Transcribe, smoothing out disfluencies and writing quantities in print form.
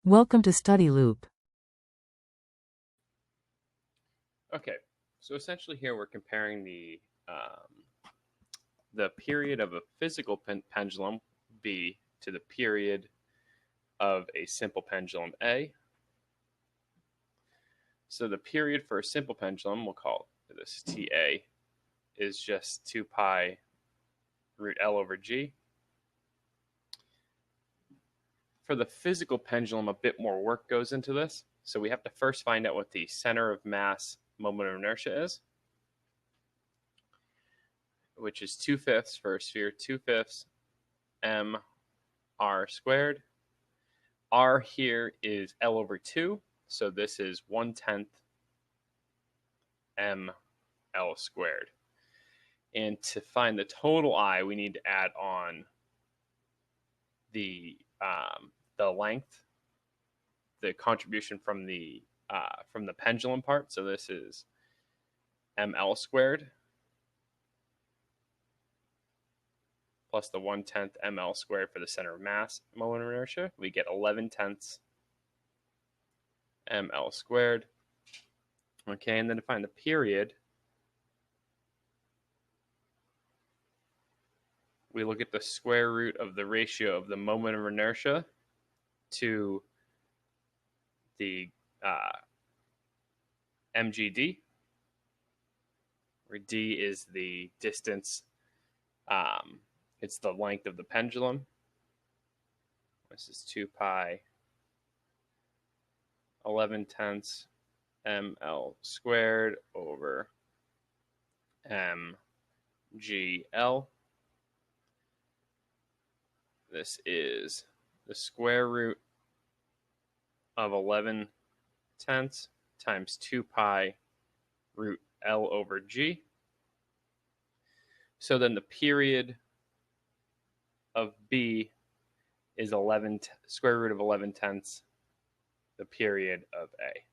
Welcome to Study Loop. Okay, so essentially here we're comparing the period of a physical pendulum B to the period of a simple pendulum A. So the period for a simple pendulum, we'll call this TA, is just 2 pi root L over G. For the physical pendulum, a bit more work goes into this. So we have to first find out what the center of mass moment of inertia is, which is 2/5 for a sphere, 2/5 m r squared. R here is L over 2, so this is 1/10 m L squared. And to find the total I, we need to add on the length, the contribution from the pendulum part. So this is ml squared plus the 1/10 ml squared for the center of mass moment of inertia. We get 11/10 ml squared. Okay, and then to find the period, we look at the square root of the ratio of the moment of inertia to the mgd, where d is the distance, it's the length of the pendulum. This is 2 pi 11/10 ml squared over mgl. This is the square root of 11/10 times 2 pi root L over G. So then the period of B is square root of 11/10 the period of A.